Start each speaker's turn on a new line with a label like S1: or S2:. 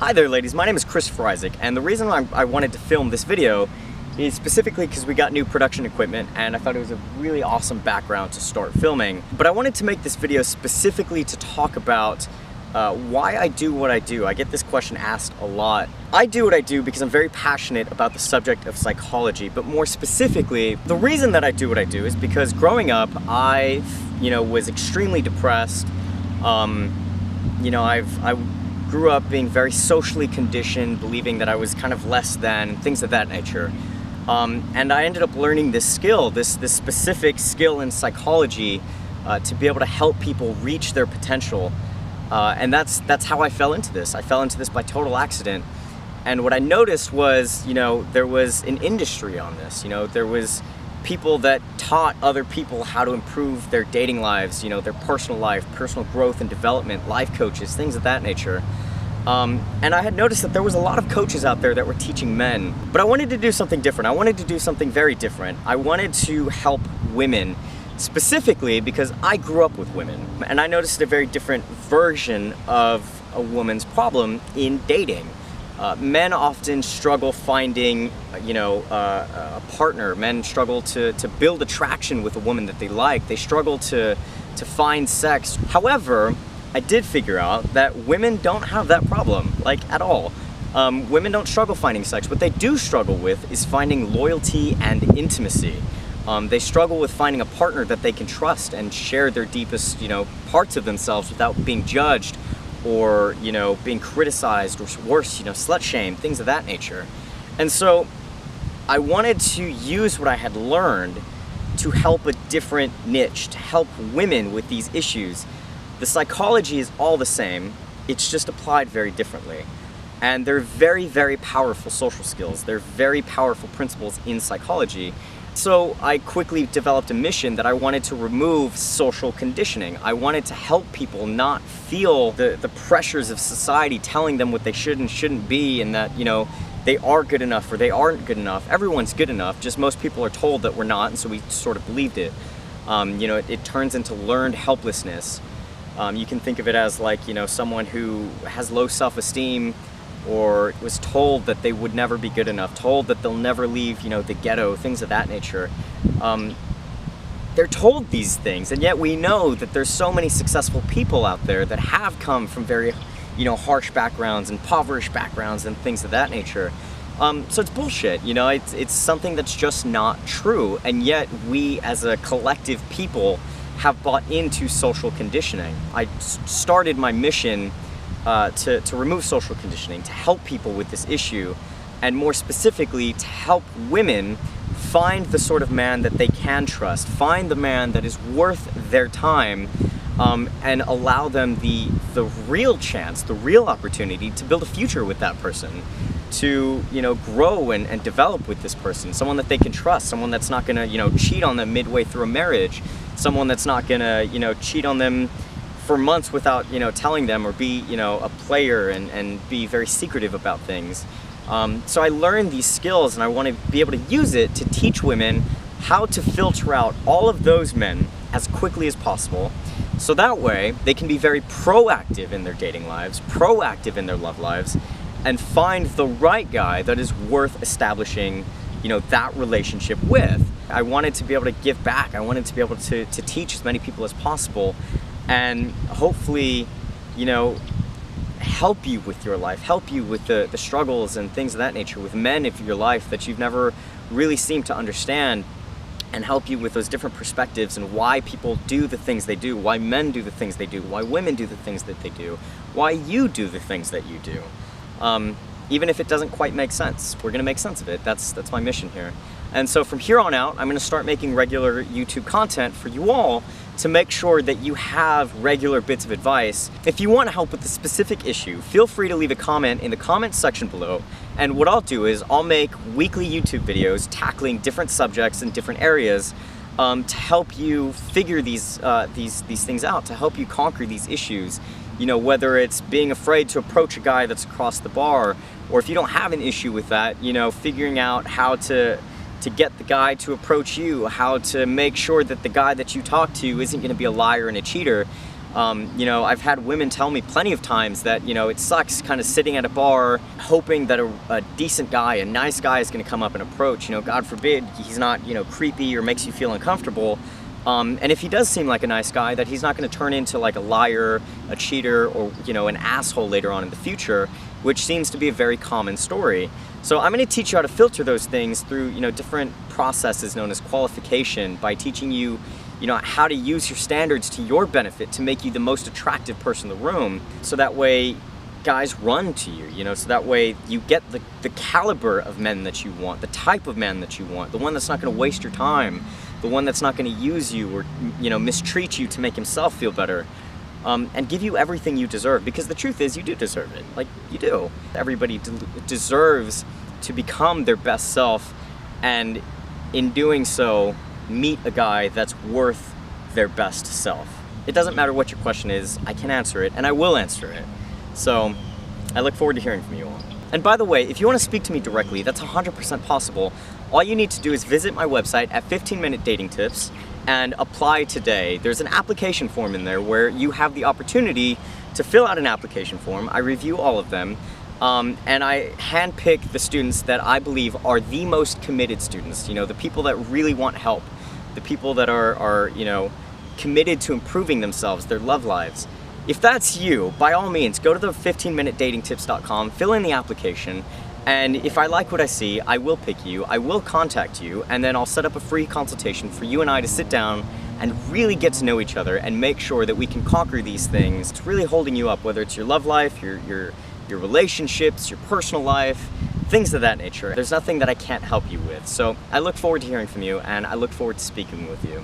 S1: Hi there ladies, my name is Christopher Isaac, and the reason I wanted to film this video is specifically because we got new production equipment and I thought it was a really awesome background to start filming. But I wanted to make this video specifically to talk about why I do what I do. I get this question asked a lot. I do what I do because I'm very passionate about the subject of psychology, but more specifically, the reason that I do what I do is because growing up, I was extremely depressed. I grew up being very socially conditioned, believing that I was kind of less than, things of that nature. And I ended up learning this skill, this specific skill in psychology to be able to help people reach their potential. And that's how I fell into this. I fell into this by total accident. And what I noticed was, there was an industry on this. There was people that taught other people how to improve their dating lives, their personal life, personal growth and development, life coaches, things of that nature. And I had noticed that there was a lot of coaches out there that were teaching men, but I wanted to do something different. I wanted to do something very different. I wanted to help women, specifically because I grew up with women, and I noticed a very different version of a woman's problem in dating. Men often struggle finding, a partner. Men struggle to build attraction with a woman that they like. They struggle to find sex. However, I did figure out that women don't have that problem, at all. Women don't struggle finding sex. What they do struggle with is finding loyalty and intimacy. They struggle with finding a partner that they can trust and share their deepest, parts of themselves without being judged or, being criticized, or worse, slut shamed, things of that nature. And so I wanted to use what I had learned to help a different niche, to help women with these issues. The psychology is all the same, it's just applied very differently. And they're very, very powerful social skills. They're very powerful principles in psychology. So I quickly developed a mission that I wanted to remove social conditioning. I wanted to help people not feel the pressures of society telling them what they should and shouldn't be, and that, they are good enough or they aren't good enough. Everyone's good enough, just most people are told that we're not, and so we sort of believed it. It turns into learned helplessness. You can think of it as someone who has low self-esteem, or was told that they would never be good enough, told that they'll never leave, the ghetto, things of that nature. They're told these things, and yet we know that there's so many successful people out there that have come from very, harsh backgrounds, impoverished backgrounds, and things of that nature. So it's bullshit, it's something that's just not true, and yet we as a collective people have bought into social conditioning. I started my mission to remove social conditioning, to help people with this issue, and more specifically to help women find the sort of man that they can trust, find the man that is worth their time, and allow them the real chance, the real opportunity to build a future with that person, to grow and develop with this person, someone that they can trust, someone that's not gonna cheat on them midway through a marriage, someone that's not gonna cheat on them for months without telling them, or be a player and be very secretive about things. So I learned these skills, and I want to be able to use it to teach women how to filter out all of those men as quickly as possible, so that way they can be very proactive in their dating lives, proactive in their love lives, and find the right guy that is worth establishing that relationship with. I wanted to be able to give back. I wanted to be able to teach as many people as possible, and hopefully, help you with your life, help you with the struggles and things of that nature, with men of your life that you've never really seemed to understand, and help you with those different perspectives and why people do the things they do, why men do the things they do, why women do the things that they do, why you do the things that you do. Even if it doesn't quite make sense, we're gonna make sense of it. That's my mission here. And so from here on out, I'm gonna start making regular YouTube content for you all to make sure that you have regular bits of advice. If you want help with a specific issue, feel free to leave a comment in the comments section below. And what I'll do is I'll make weekly YouTube videos tackling different subjects in different areas to help you figure these things out, to help you conquer these issues. Whether it's being afraid to approach a guy that's across the bar, or if you don't have an issue with that, figuring out how to get the guy to approach you, how to make sure that the guy that you talk to isn't going to be a liar and a cheater, You know, I've had women tell me plenty of times that, you know, it sucks kind of sitting at a bar hoping that a decent guy, a nice guy is going to come up and approach. You know, God forbid he's not, you know, creepy or makes you feel uncomfortable. And if he does seem like a nice guy, that he's not going to turn into like a liar, a cheater, or, you know, an asshole later on in the future, which seems to be a very common story. So I'm going to teach you how to filter those things through, you know, different processes known as qualification, by teaching you, you know, how to use your standards to your benefit to make you the most attractive person in the room, so that way guys run to you, you know, so that way you get the caliber of men that you want, the type of man that you want, the one that's not going to waste your time, the one that's not going to use you or, you know, mistreat you to make himself feel better, and give you everything you deserve, because the truth is you do deserve it. Like, you do. Everybody deserves to become their best self, and in doing so, meet a guy that's worth their best self. It doesn't matter what your question is, I can answer it, and I will answer it. So, I look forward to hearing from you all. And by the way, if you want to speak to me directly, that's 100% possible. All you need to do is visit my website at 15-Minute Dating Tips and apply today. There's an application form in there where you have the opportunity to fill out an application form. I review all of them, and I handpick the students that I believe are the most committed students, you know, the people that really want help, the people that are you know, committed to improving themselves, their love lives. If that's you, by all means, go to the 15minutedatingtips.com, fill in the application, and if I like what I see, I will pick you, I will contact you, and then I'll set up a free consultation for you and I to sit down and really get to know each other and make sure that we can conquer these things. It's really holding you up, whether it's your love life, your relationships, your personal life, things of that nature. There's nothing that I can't help you with. So I look forward to hearing from you, and I look forward to speaking with you.